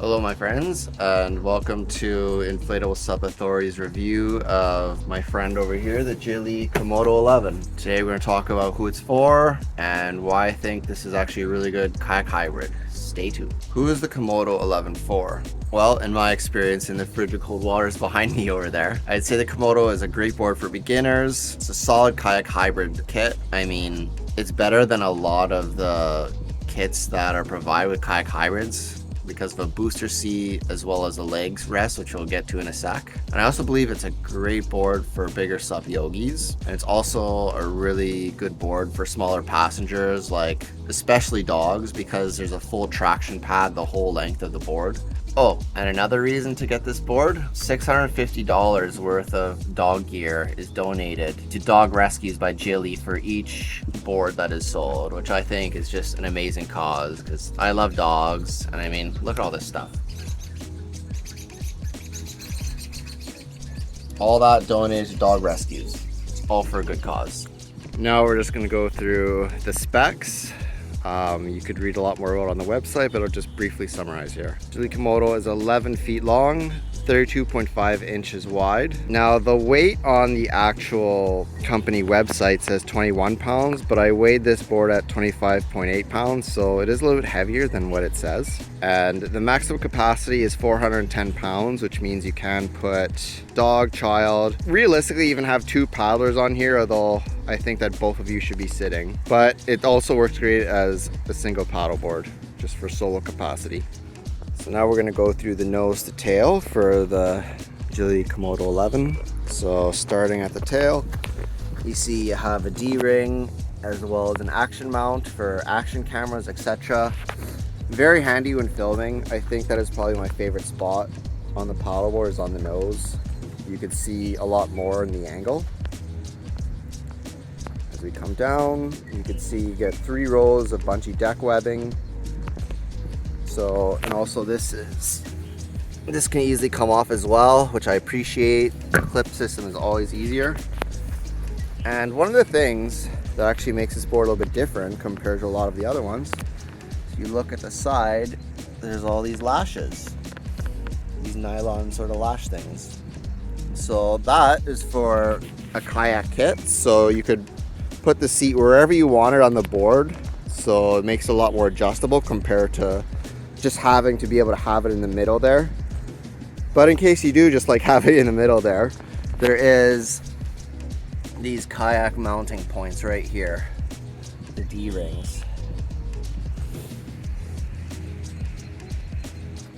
Hello my friends, and welcome to Inflatable SUP Authority's review of my friend over here, the Gili Komodo 11. Today we're going to talk about who it's for and why I think this is actually a really good kayak hybrid. Stay tuned. Who is the Komodo 11 for? Well, in my experience in the frigid cold waters behind me over there, I'd say the Komodo is a great board for beginners. It's a solid kayak hybrid kit. I mean, it's better than a lot of the kits that are provided with kayak hybrids, because of a booster seat as well as a legs rest, which we'll get to in a sec. And I also believe it's a great board for bigger SUP yogis, and it's also a really good board for smaller passengers, like especially dogs, because there's a full traction pad the whole length of the board. Oh, and another reason to get this board, $650 worth of dog gear is donated to dog rescues by Gili for each board that is sold, which I think is just an amazing cause because I love dogs. And I mean, look at all this stuff. All that donated to dog rescues. It's all for a good cause. Now we're just going to go through the specs. You could read a lot more about it on the website, but I'll just briefly summarize here. Gili Komodo is 11 feet long, 32.5 inches wide. Now the weight on the actual company website says 21 pounds, but I weighed this board at 25.8 pounds, so it is a little bit heavier than what it says. And the maximum capacity is 410 pounds, which means you can put dog, child, realistically even have two paddlers on here, although I think that both of you should be sitting. But it also works great as a single paddle board, just for solo capacity. So now we're gonna go through the nose to tail for the Gili Komodo 11. So starting at the tail, you see you have a D-ring as well as an action mount for action cameras, etc. Very handy when filming. I think that is probably my favorite spot on the paddleboard, is on the nose. You could see a lot more in the angle. As we come down, you can see you get 3 rows of bungee deck webbing. So, and also this can easily come off as well, which I appreciate. The clip system is always easier. And one of the things that actually makes this board a little bit different compared to a lot of the other ones, if you look at the side, there's all these lashes, these nylon sort of lash things. So that is for a kayak kit, so you could put the seat wherever you want it on the board, so it makes it a lot more adjustable compared to just having to be able to have it in the middle there. But in case you do just like have it in the middle there is these kayak mounting points right here, the D-rings.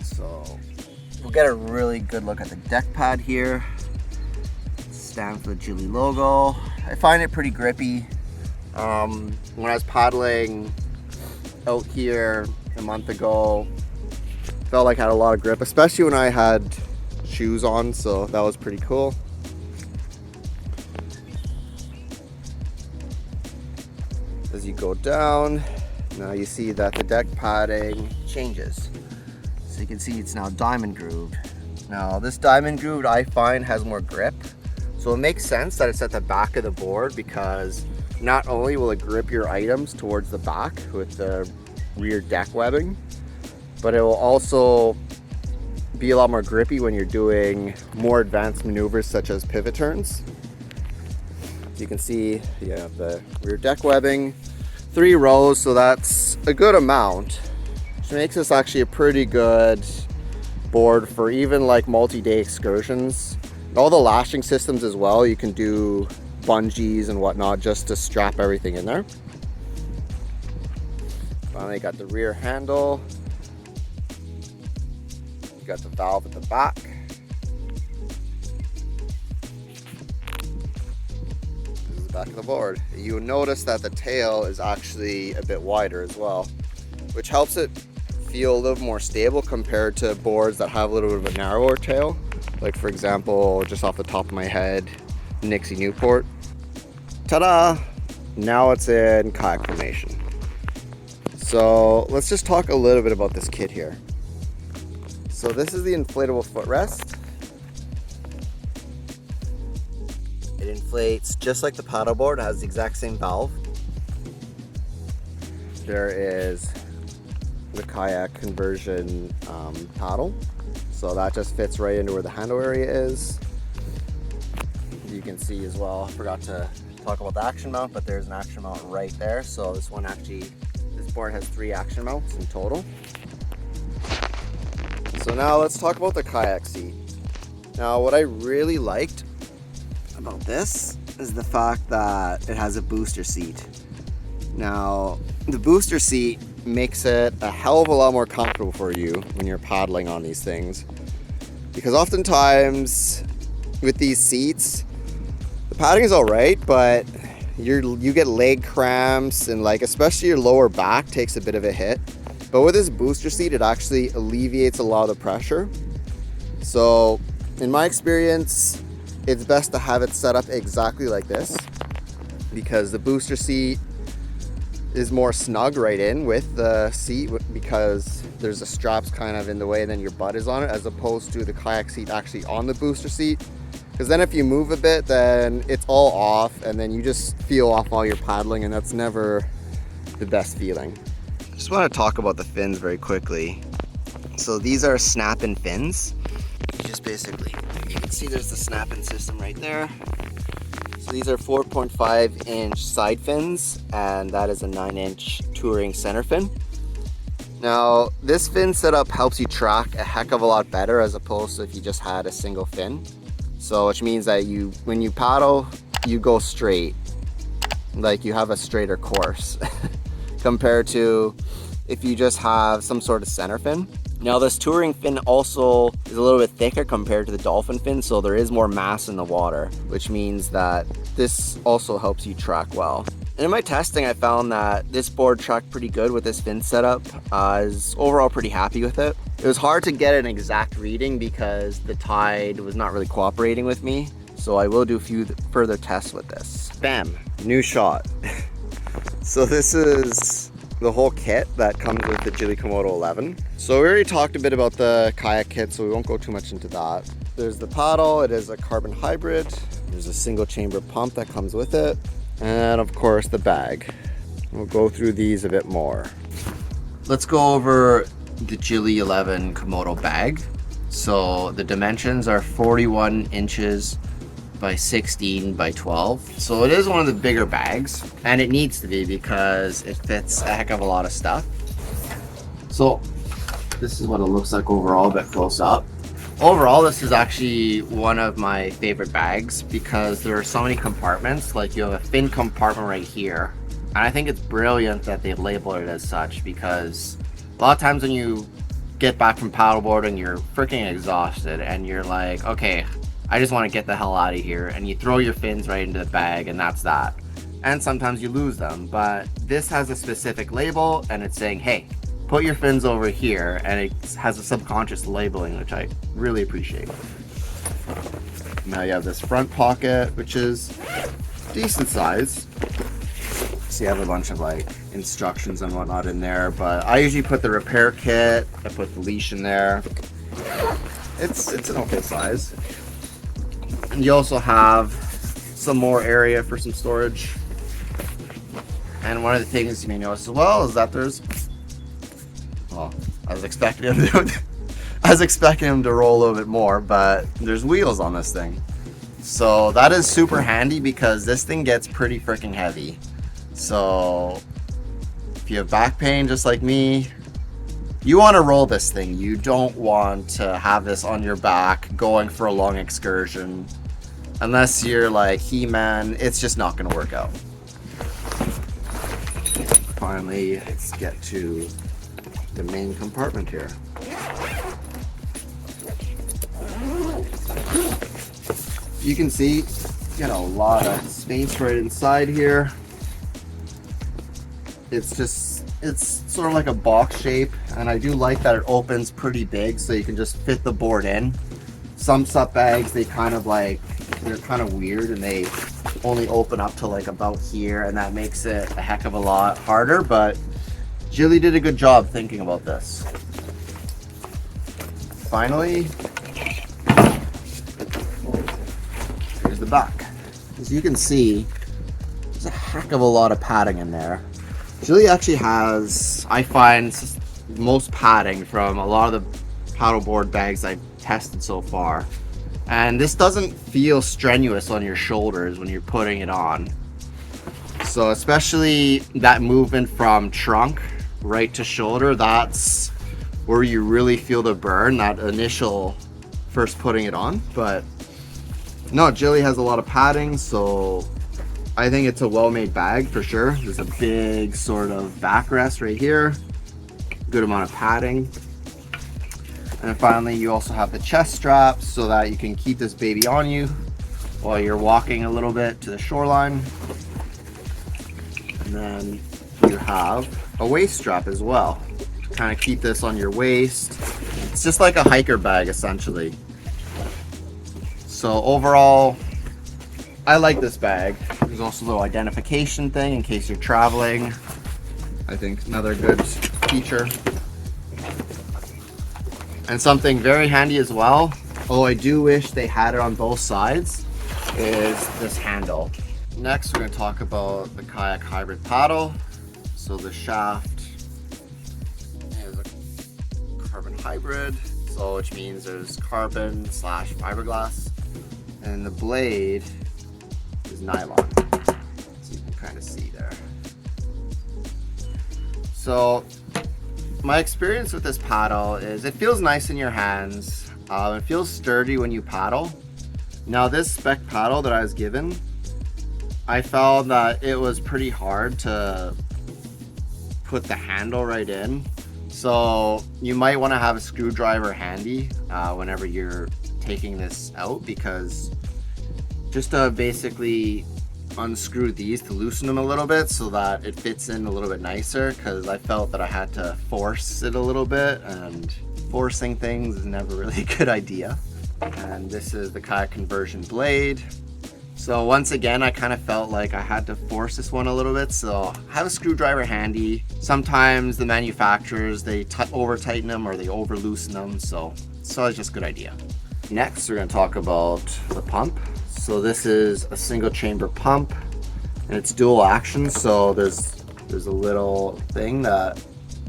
So we'll get a really good look at the deck pad here. It stands for the Gili logo. I find it pretty grippy. When I was paddling out here a month ago, felt like I had a lot of grip, especially when I had shoes on, so that was pretty cool. As you go down, now you see that the deck padding changes. So you can see it's now diamond grooved. Now this diamond grooved I find has more grip, so it makes sense that it's at the back of the board, because not only will it grip your items towards the back with the rear deck webbing, but it will also be a lot more grippy when you're doing more advanced maneuvers such as pivot turns. As you can see, you have the rear deck webbing, 3 rows, so that's a good amount, which makes this actually a pretty good board for even like multi-day excursions. All the lashing systems as well, you can do bungees and whatnot just to strap everything in there. Finally got the rear handle. You got the valve at the back. This is the back of the board. You'll notice that the tail is actually a bit wider as well, which helps it feel a little more stable compared to boards that have a little bit of a narrower tail. Like for example, just off the top of my head, Nixie Newport. Ta-da! Now it's in kayak formation. So let's just talk a little bit about this kit here. So this is the inflatable footrest. It inflates just like the paddleboard. It has the exact same valve. There is the kayak conversion paddle. So that just fits right into where the handle area is. You can see as well, I forgot to talk about the action mount, but there's an action mount right there. So this board has 3 action mounts in total. So now let's talk about the kayak seat. Now what I really liked about this is the fact that it has a booster seat. Now the booster seat makes it a hell of a lot more comfortable for you when you're paddling on these things, because oftentimes with these seats the padding is all right, but you get leg cramps, and like especially your lower back takes a bit of a hit. But with this booster seat, it actually alleviates a lot of the pressure. So in my experience, it's best to have it set up exactly like this, because the booster seat is more snug right in with the seat, because there's the straps kind of in the way and then your butt is on it, as opposed to the kayak seat actually on the booster seat. Because then if you move a bit, then it's all off, and then you just feel off while you're paddling, and that's never the best feeling. I just want to talk about the fins very quickly. So these are snap-in fins. You just basically, you can see there's the snap-in system right there. So these are 4.5 inch side fins, and that is a 9-inch touring center fin. Now this fin setup helps you track a heck of a lot better as opposed to if you just had a single fin. So which means that when you paddle, you go straight, like you have a straighter course compared to if you just have some sort of center fin. Now this touring fin also is a little bit thicker compared to the dolphin fin, so there is more mass in the water, which means that this also helps you track well. And in my testing, I found that this board tracked pretty good with this fin setup. I was overall pretty happy with it. It was hard to get an exact reading because the tide was not really cooperating with me, so I will do a few further tests with this. Bam, new shot. So this is the whole kit that comes with the Gili Komodo 11. So we already talked a bit about the kayak kit, so we won't go too much into that. There's the paddle, it is a carbon hybrid. There's a single chamber pump that comes with it. And of course the bag. We'll go through these a bit more. Let's go over the Gili 11 Komodo bag. So the dimensions are 41 inches by 16 by 12. So it is one of the bigger bags, and it needs to be because it fits a heck of a lot of stuff. So this is what it looks like overall, a bit close up. Overall, this is actually one of my favorite bags because there are so many compartments. Like you have a fin compartment right here, and I think it's brilliant that they label it as such, because a lot of times when you get back from paddleboarding, you're freaking exhausted and you're like, okay, I just want to get the hell out of here, and you throw your fins right into the bag and that's that. And sometimes you lose them, but this has a specific label and it's saying, hey, put your fins over here, and it has a subconscious labeling, which I really appreciate. Now you have this front pocket, which is decent size. So you have a bunch of like instructions and whatnot in there, but I usually put the repair kit, I put the leash in there. It's an okay size. And you also have some more area for some storage. And one of the things you may notice as well is that there's, well, I was expecting him to roll a little bit more, but there's wheels on this thing. So that is super handy because this thing gets pretty freaking heavy. So if you have back pain just like me, you want to roll this thing. You don't want to have this on your back going for a long excursion. Unless you're like He-Man, it's just not going to work out. Finally, let's get to the main compartment here. You can see you get a lot of space right inside here. It's sort of like a box shape, and I do like that it opens pretty big so you can just fit the board in. Some SUP bags, they're kind of weird and they only open up to like about here, and that makes it a heck of a lot harder, but Gili did a good job thinking about this. Finally, here's the back. As you can see, there's a heck of a lot of padding in there. Gili actually has, I find, most padding from a lot of the paddleboard bags I've tested so far. And this doesn't feel strenuous on your shoulders when you're putting it on. So especially that movement from trunk right to shoulder, that's where you really feel the burn, that initial first putting it on. But no, Gili has a lot of padding, so I think it's a well-made bag for sure. There's a big sort of backrest right here, good amount of padding. And then finally, you also have the chest straps so that you can keep this baby on you while you're walking a little bit to the shoreline. And then you have a waist strap as well, to kind of keep this on your waist. It's just like a hiker bag essentially. So overall, I like this bag. There's also a little identification thing in case you're traveling. I think another good feature. And something very handy as well, although I do wish they had it on both sides, is this handle. Next, we're going to talk about the Kayak Hybrid paddle. So the shaft is a carbon hybrid, so which means there's carbon / fiberglass, and the blade is nylon. So you can kind of see there. So my experience with this paddle is it feels nice in your hands. It feels sturdy when you paddle. Now this spec paddle that I was given, I found that it was pretty hard to put the handle right in. So you might want to have a screwdriver handy whenever you're taking this out, because just to basically unscrew these to loosen them a little bit so that it fits in a little bit nicer, because I felt that I had to force it a little bit, and forcing things is never really a good idea. And this is the kayak conversion blade. So once again, I kind of felt like I had to force this one a little bit, so have a screwdriver handy. Sometimes the manufacturers, they over tighten them or they over loosen them, so it's just a good idea. Next, we're going to talk about the pump. So this is a single chamber pump, and it's dual action. So there's a little thing that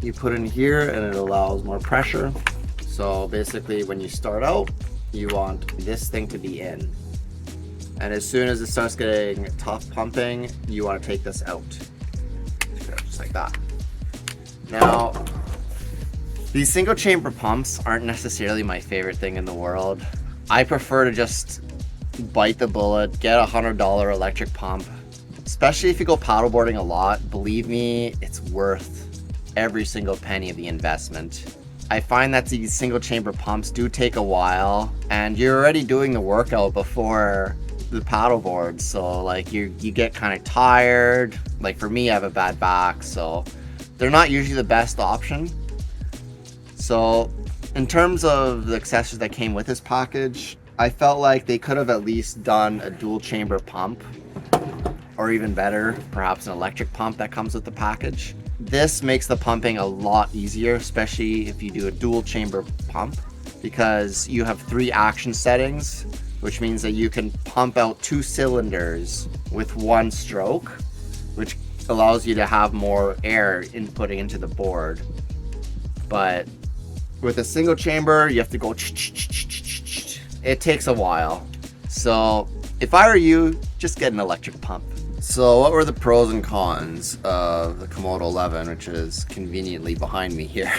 you put in here and it allows more pressure. So basically when you start out, you want this thing to be in. And as soon as it starts getting tough pumping, you want to take this out. Just like that. Now, these single chamber pumps aren't necessarily my favorite thing in the world. I prefer to just bite the bullet, get a $100 electric pump. Especially if you go paddleboarding a lot, believe me, it's worth every single penny of the investment. I find that these single chamber pumps do take a while, and you're already doing the workout before the paddleboard, so like you get kind of tired. Like for me, I have a bad back, so they're not usually the best option. So in terms of the accessories that came with this package, I felt like they could have at least done a dual chamber pump, or even better, perhaps an electric pump that comes with the package. This makes the pumping a lot easier, especially if you do a dual chamber pump, because you have 3 action settings, which means that you can pump out 2 cylinders with 1 stroke, which allows you to have more air inputting into the board. But with a single chamber, you have to go, it takes a while. So if I were you, just get an electric pump. So what were the pros and cons of the Komodo 11, which is conveniently behind me here?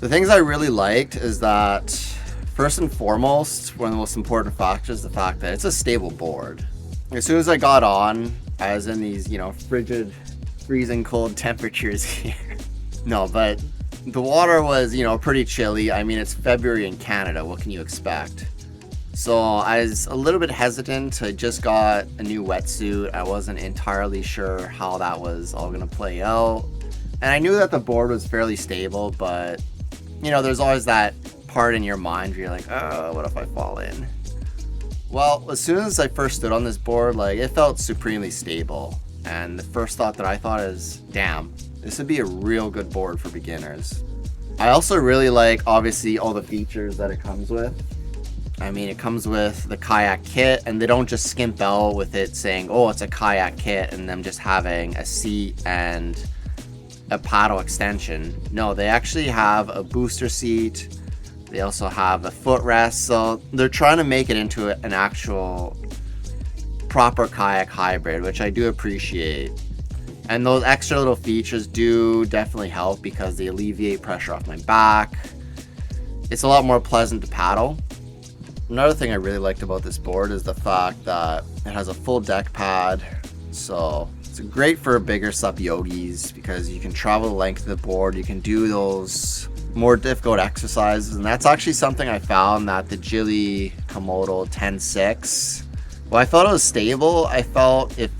The things I really liked is that, first and foremost, one of the most important factors is the fact that it's a stable board. As soon as I got on, I was in these, frigid, freezing cold temperatures here. No, but the water was, pretty chilly. I mean, it's February in Canada. What can you expect? So I was a little bit hesitant. I just got a new wetsuit. I wasn't entirely sure how that was all gonna play out. And I knew that the board was fairly stable, but there's always that part in your mind where you're like, oh, what if I fall in? Well, as soon as I first stood on this board, it felt supremely stable. And the first thought that I thought is, damn, this would be a real good board for beginners. I also really like, obviously, all the features that it comes with. I mean, it comes with the kayak kit, and they don't just skimp out with it saying, oh, it's a kayak kit, and them just having a seat and a paddle extension. No, they actually have a booster seat. They also have a footrest. So they're trying to make it into an actual proper kayak hybrid, which I do appreciate. And those extra little features do definitely help because they alleviate pressure off my back. It's a lot more pleasant to paddle. Another thing I really liked about this board is the fact that it has a full deck pad. So it's great for bigger SUP yogis because you can travel the length of the board. You can do those more difficult exercises. And that's actually something I found that the Gili Komodo 10.6, well, I felt it was stable. I felt if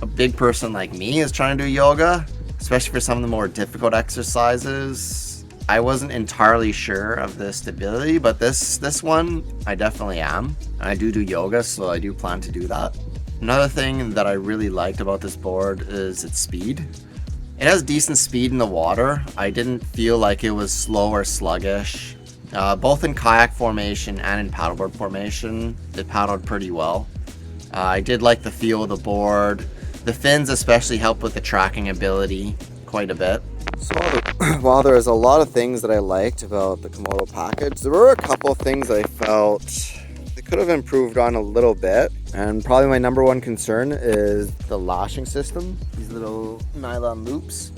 a big person like me is trying to do yoga, especially for some of the more difficult exercises, I wasn't entirely sure of the stability, but this one I definitely am. And I do yoga, so I do plan to do that. Another thing that I really liked about this board is its speed. It has decent speed in the water. I didn't feel like it was slow or sluggish. Both in kayak formation and in paddleboard formation, it paddled pretty well. I did like the feel of the board. The fins especially help with the tracking ability quite a bit. So while there was a lot of things that I liked about the Komodo package, there were a couple of things that I felt they could have improved on a little bit. And probably my number one concern is the lashing system, these little nylon loops.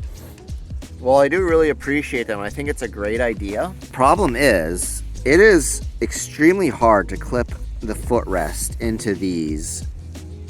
Well, I do really appreciate them. I think it's a great idea. Problem is, it is extremely hard to clip the footrest into these.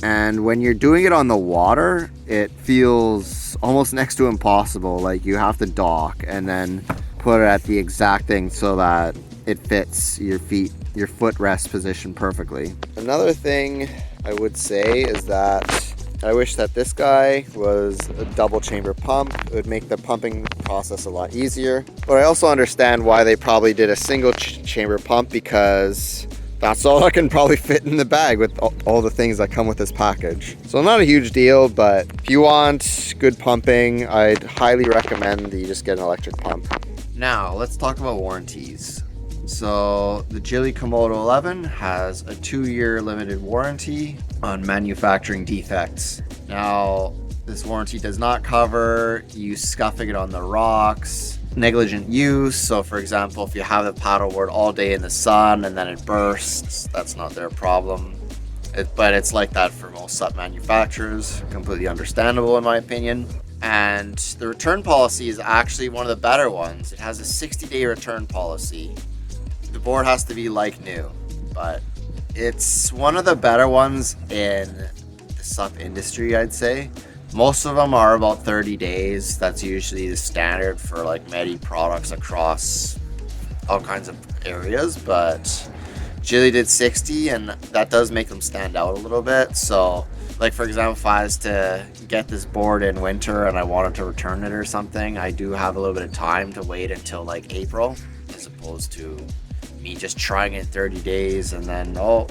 And when you're doing it on the water, it feels almost next to impossible. Like you have to dock and then put it at the exact thing so that it fits your footrest position perfectly. Another thing I would say is that I wish that this guy was a double chamber pump. It would make the pumping process a lot easier. But I also understand why they probably did a single chamber pump, because that's all I can probably fit in the bag with all the things that come with this package. So not a huge deal, but if you want good pumping, I'd highly recommend that you just get an electric pump. Now, let's talk about warranties. So the Gili Komodo 11 has a 2-year limited warranty on manufacturing defects. Now, this warranty does not cover you scuffing it on the rocks, negligent use. So for example, if you have the paddleboard all day in the sun and then it bursts, that's not their problem. But it's like that for most SUP manufacturers. Completely understandable in my opinion. And the return policy is actually one of the better ones. It has a 60-day return policy. The board has to be like new, but it's one of the better ones in the SUP industry, I'd say. Most of them are about 30 days. That's usually the standard for like many products across all kinds of areas, but Gili did 60, and that does make them stand out a little bit. So like for example, if I was to get this board in winter and I wanted to return it or something, I do have a little bit of time to wait until like April, as opposed to me just trying it 30 days and then, oh,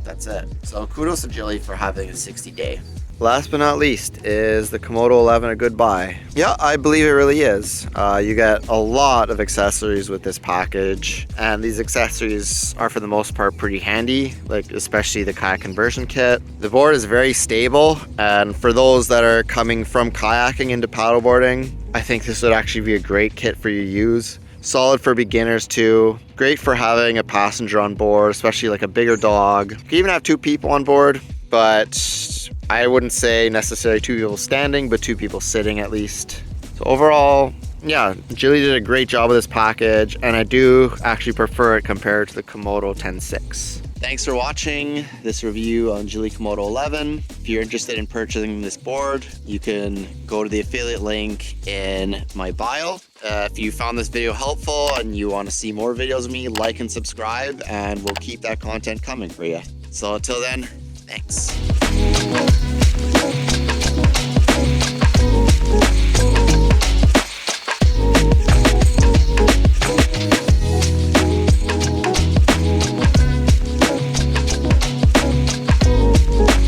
that's it. So kudos to Gili for having a 60-day. Last but not least, is the Komodo 11 a good buy? Yeah, I believe it really is. You get a lot of accessories with this package, and these accessories are for the most part pretty handy, like especially the kayak conversion kit. The board is very stable, and for those that are coming from kayaking into paddleboarding, I think this would actually be a great kit for you to use. Solid for beginners too. Great for having a passenger on board, especially like a bigger dog. You can even have 2 people on board, but I wouldn't say necessarily 2 people standing, but 2 people sitting at least. So overall, yeah, Gili did a great job with this package, and I do actually prefer it compared to the Komodo 10.6. Thanks for watching this review on Gili Komodo 11. If you're interested in purchasing this board, you can go to the affiliate link in my bio. If you found this video helpful and you want to see more videos of me, like and subscribe, and we'll keep that content coming for you. So until then, thanks.